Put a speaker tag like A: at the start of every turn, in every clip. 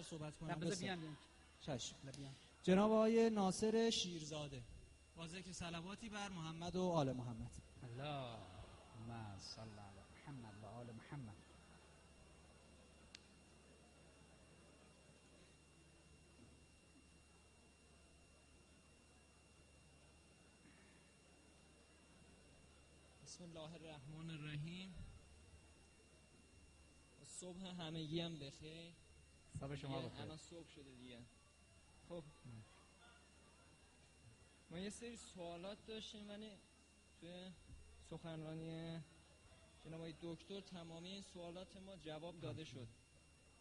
A: صحبت کنم.
B: بذار بیام.
A: چشم. جناب آقای ناصر شیرزاده با ذکر صلواتی بر محمد و آل محمد.
B: اللهم صل علی محمد و آل محمد.
C: بسم الله الرحمن الرحیم. صبح همگی هم بخیر.
B: صبح شما بخیر.
C: الان صبح شده دیگه. خب ما یه سری سوالات داشتیم ولی توی سخنرانی جناب آقای دکتر تمامی این سوالات ما جواب داده شد،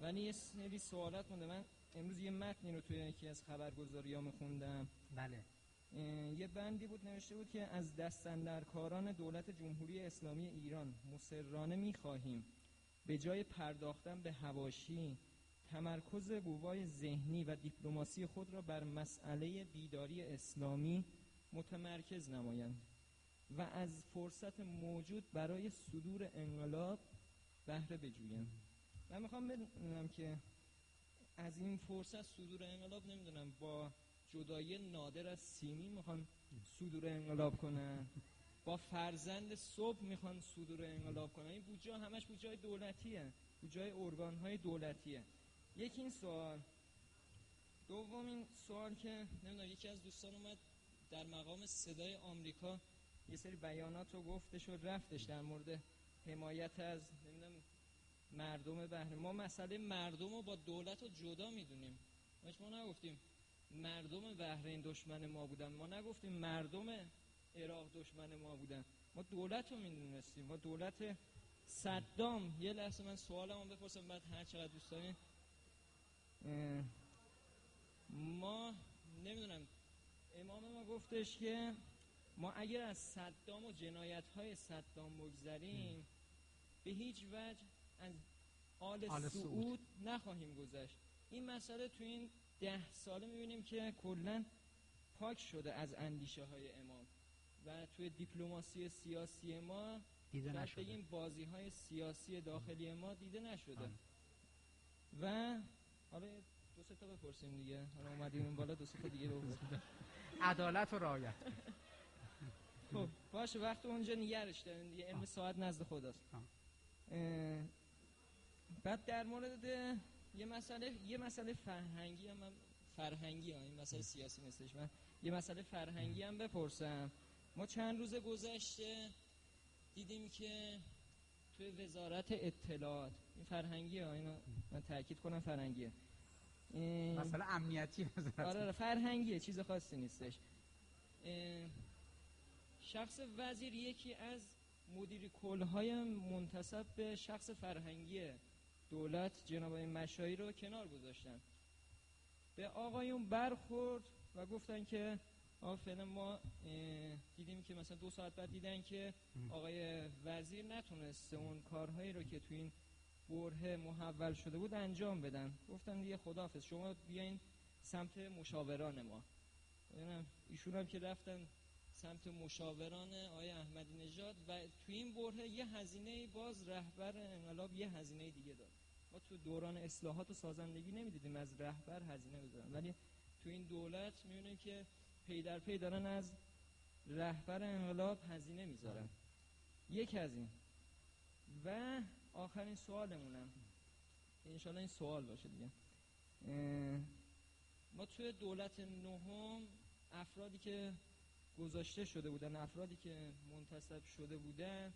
C: ولی یه سری سوالات مونده. من امروز یه متنی رو توی یکی از خبرگزاری‌ها می‌خوندم.
B: بله.
C: یه بندی بود نوشته بود که از دستاندرکاران دولت جمهوری اسلامی ایران مصرانه می‌خواهیم به جای پرداختن به حواشی تمرکز قوای ذهنی و دیپلماسی خود را بر مسئله بیداری اسلامی متمرکز نمایند و از فرصت موجود برای صدور انقلاب بهره بجویند. من میخوام بدونم که از این فرصت صدور انقلاب، نمیدونم با جدایی نادر از سیمین میخوان صدور انقلاب کنن، با فرزند صبح میخوان صدور انقلاب کنن. این بودجه همش بودجه دولتیه، بودجه ارگان‌های دولتیه. یکی این سوال. دومین سوال که نمیدونم، یکی از دوستان اومد در مقام صدای آمریکا یه سری بیانات رو گفتش و رفتش در مورد حمایت از نمیدونم مردم بحر. ما مسئله مردم رو با دولت رو جدا میدونیم. ما نگفتیم مردم بحرین دشمن ما بودن، ما نگفتیم مردم عراق دشمن ما بودن، ما دولت رو میدونستیم، ما دولت صدام. یه لحظه من سوالمو بپرسم بعد هر چقدر دوست دارین. ما نمیدونم، امام ما گفتش که ما اگر از صدام و جنایت‌های صدام بگذریم به هیچ وجه از آل سعود نخواهیم گذشت. این مسئله تو این 10 ساله میبینیم که کلاً پاک شده از اندیشه های امام و توی دیپلماسی سیاسی ما
B: دیده نشده.
C: بگیم بازی های سیاسی داخلی ما دیده نشده. و حالا دو سه تا بپرسیم دیگه، حالا اومدیم این بالا دو سه تا دیگه بپرسیم.
B: عدالت و رعایت.
C: خب باشه، وقت اونجا نگرش دارین دیگه، علم ساعت نزد خداست. بعد در مورد یه مسئله فرهنگی هم فرهنگی ها، این مسئله سیاسی نیستش، من یه مسئله فرهنگی هم بپرسم. ما چند روز گذشته دیدیم که توی وزارت اطلاعات، این فرهنگی ها، اینو من تاکید کنم فرهنگیه،
B: مسئله امنیتی وزارت.
C: آره فرهنگیه، چیز خاصی نیستش. شخص وزیر یکی از مدیر کلهای منتسب به شخص فرهنگی دولت جناب آقای مشایی رو کنار گذاشتن، به آقایون برخورد و گفتن که فعلا ما دیدیم که مثلا 2 ساعت بعد دیدن که آقای وزیر نتونسته اون کارهایی رو که تو این برهه محول شده بود انجام بدن. گفتن دیگه خداحافظ، شما بیاین سمت مشاوران ما. ایشون هم که رفتن سمت مشاوران آقای احمدی نژاد و تو این برهه یه هزینه باز رهبر انقلاب یه هزینه دیگه داد. ما تو دوران اصلاحات و سازندگی نمیدیدیم از رهبر هزینه بذارن، ولی تو این دولت میبینیم که پی در پی دارن از رهبر انقلاب هزینه میذارن. یک از این. و آخرین سوالمونم، انشالله این سوال باشه دیگه. ما توی دولت نهم افرادی که گذاشته شده بودن، افرادی که منتصب شده بودن،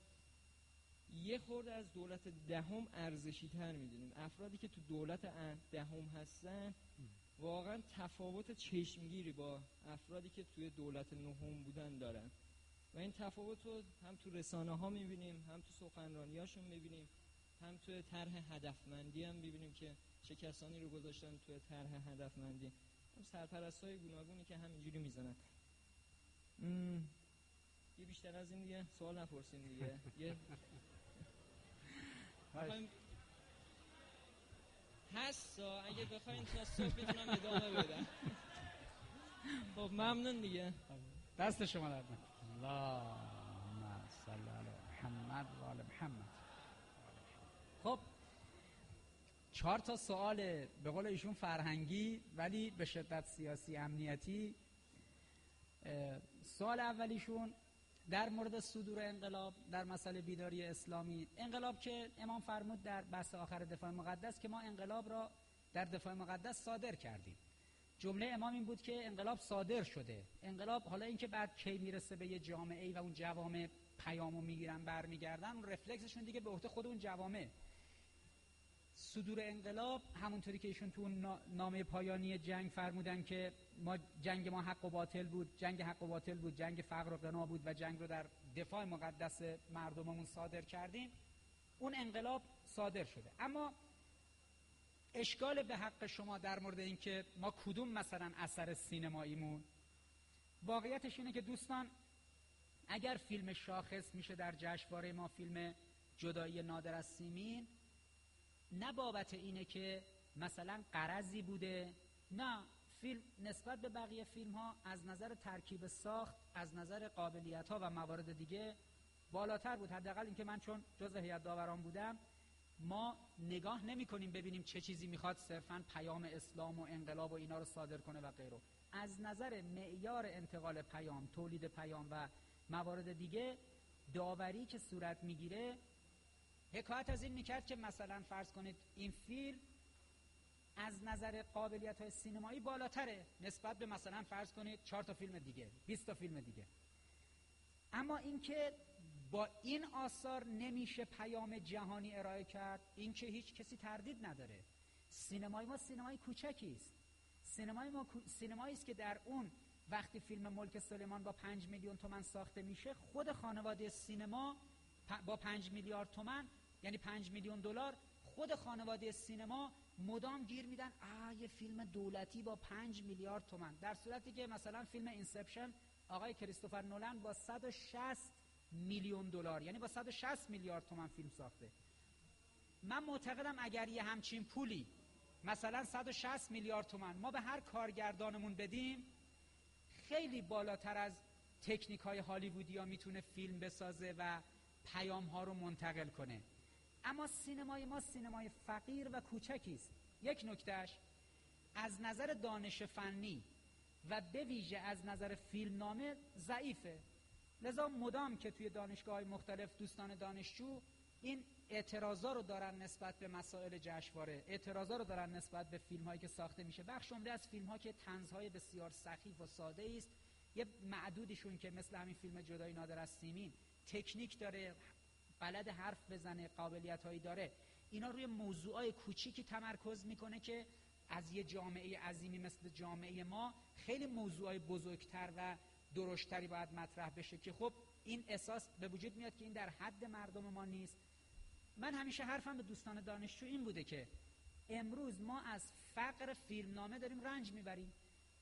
C: یه خورده از دولت دهم ارزشی تر میدونیم. افرادی که تو دولت دهم هستن واقعا تفاوت چشمگیری با افرادی که توی دولت نهم بودن دارن و این تفاوت رو هم تو رسانه ها میبینیم، هم تو سخنرانی هاشون میبینیم، هم توی طرح هدفمندی هم میبینیم که چه کسانی رو گذاشتن توی طرح هدفمندی. هم سرپرستای گوناگونی که همینجوری میزنن. یه بیشتر از این دیگه سوال نپرسیم دیگه. یه هستا اگه بخواین تا صبح میتونم ادامه بدم. خب ممنون دیگه.
B: دست شما درد نکنه. اللهم صل علی محمد و آل محمد. خب 4 تا سوال به قول ایشون فرهنگی ولی به شدت سیاسی امنیتی. سوال اولیشون در مورد صدور انقلاب در مسئله بیداری اسلامی. انقلاب که امام فرمود در بحث آخر دفاع مقدس که ما انقلاب را در دفاع مقدس صادر کردیم. جمله امام این بود که انقلاب صادر شده. انقلاب حالا اینکه بعد کی میرسه به یه جامعه‌ای و اون جوامع پیامو میگیرن برمیگردن، اون رفلکسشون دیگه به عهده خود اون جوامع. صدور انقلاب همونطوری که ایشون تو نامه پایانی جنگ فرمودن که جنگ ما حق و باطل بود، جنگ حق و باطل بود، جنگ فقر و غنا بود و جنگ رو در دفاع مقدس مردممون صادر کردیم. اون انقلاب صادر شده. اما اشکال به حق شما در مورد این که ما کدوم مثلا اثر سینماییمون، واقعیتش اینه که دوستان اگر فیلم شاخص میشه در جشنواره ما فیلم جدایی نادر از سیمین، نه بابت اینه که مثلا غرضی بوده، نه، فیلم نسبت به بقیه فیلم ها از نظر ترکیب ساخت، از نظر قابلیت ها و موارد دیگه بالاتر بود. حداقل اینکه من چون جزء هیئت داوران بودم، ما نگاه نمی کنیم ببینیم چه چیزی میخواد صرفاً پیام اسلام و انقلاب و اینا رو صادر کنه و غیره. از نظر معیار انتقال پیام، تولید پیام و موارد دیگه، داوری که صورت میگیره حکایت از این میکرد که مثلا فرض کنید این فیلم از نظر قابلیت‌های سینمایی بالاتره نسبت به مثلا فرض کنید 4 تا فیلم دیگه، 20 تا فیلم دیگه. اما اینکه با این آثار نمیشه پیام جهانی ارائه کرد، این که هیچ کسی تردید نداره. سینمای ما سینمای کوچکی است. سینمای ما سینمایی است که در اون وقتی فیلم ملک سلیمان با 5 میلیون تومان ساخته میشه، خود خانواده سینما با 5 میلیارد تومان یعنی 5 میلیون دلار، خود خانواده سینما مدام گیر میدن یه فیلم دولتی با 5 میلیارد تومان، در صورتی که مثلا فیلم اینسپشن آقای کریستوفر نولان با 160 میلیون دلار یعنی با 160 میلیارد تومان فیلم ساخته. من معتقدم اگر یه همچین پولی مثلا 160 میلیارد تومان ما به هر کارگردانمون بدیم، خیلی بالاتر از تکنیک های هالیوودی ها میتونه فیلم بسازه و پیام ها رو منتقل کنه. اما سینمای ما سینمای فقیر و کوچکی است. یک نکتهش از نظر دانش فنی و به ویژه از نظر فیلمنامه ضعیفه. لذا مدام که توی دانشگاه‌های مختلف دوستان دانشجو این اعتراضا رو دارن نسبت به مسائل جشنواره، اعتراضا رو دارن نسبت به فیلم‌هایی که ساخته میشه. بخش عمده از فیلم‌ها که طنزهای بسیار سخیف و ساده است، یه معدودشون که مثل همین فیلم جدایی نادر از سیمین تکنیک داره، بلد حرف بزنه، قابلیت‌هایی داره، اینا روی موضوعای کوچیکی تمرکز میکنه که از یه جامعه عظیمی مثل جامعه ما خیلی موضوعای بزرگتر و درشتری باید مطرح بشه که خب این احساس به وجود میاد که این در حد مردم ما نیست. من همیشه حرفم به دوستان دانشجو این بوده که امروز ما از فقر فیلمنامه داریم رنج میبریم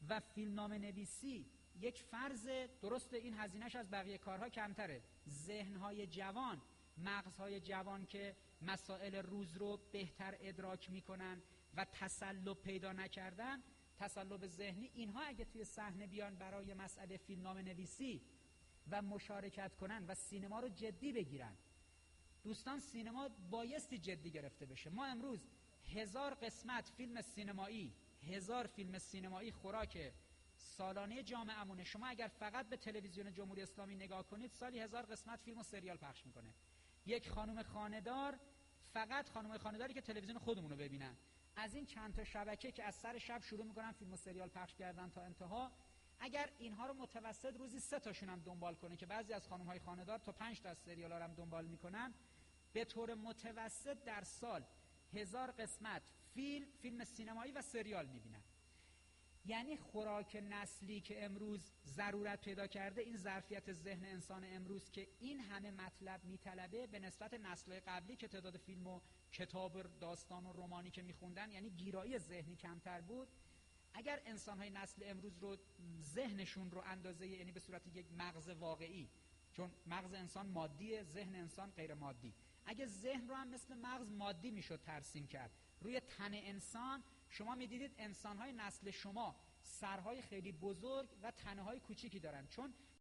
B: و فیلمنامه نویسی یک فرض درست، این هزینه‌اش از بقیه کارها کمتره. ذهن‌های جوان، مغزهای جوان که مسائل روز رو بهتر ادراک میکنن و تسلب پیدا نکردن، تسلب ذهنی، اینها اگه توی صحنه بیان برای مسئله فیلمنامه نویسی و مشارکت کنن و سینما رو جدی بگیرن، دوستان سینما بایستی جدی گرفته بشه. ما امروز 1000 قسمت فیلم سینمایی، 1000 فیلم سینمایی خوراک سالانه جامعه‌مونه. شما اگر فقط به تلویزیون جمهوری اسلامی نگاه کنید، سالی 1000 قسمت فیلم و سریال پخش میکنه. یک خانم خانه‌دار، فقط خانم خانه‌داری که تلویزیون خودمون رو ببینن، از این چند تا شبکه که از سر شب شروع میکنن فیلم و سریال پخش کردن تا انتها، اگر اینها رو متوسط روزی 3 تاشون هم دنبال کنه، که بعضی از خانم‌های خانه‌دار تا 5 تا از سریالا رو هم دنبال میکنن، به طور متوسط در سال 1000 قسمت فیلم سینمایی و سریال میبینن. یعنی خوراک نسلی که امروز ضرورت پیدا کرده، این ظرفیت ذهن انسان امروز که این همه مطلب میطلبه به نسبت نسل‌های قبلی که تعداد فیلم و کتاب داستان و رمانی که میخوندن، یعنی گیرایی ذهنی کمتر بود. اگر انسان‌های نسل امروز رو ذهنشون رو اندازه، یعنی به صورت یک مغز واقعی، چون مغز انسان مادیه، ذهن انسان غیر مادی، اگه ذهن رو هم مثل مغز مادی میشد ترسیم کرد روی تن انسان، شما میدیدید انسان‌های نسل شما سرهای خیلی بزرگ و تنه‌های کوچیکی دارن، چون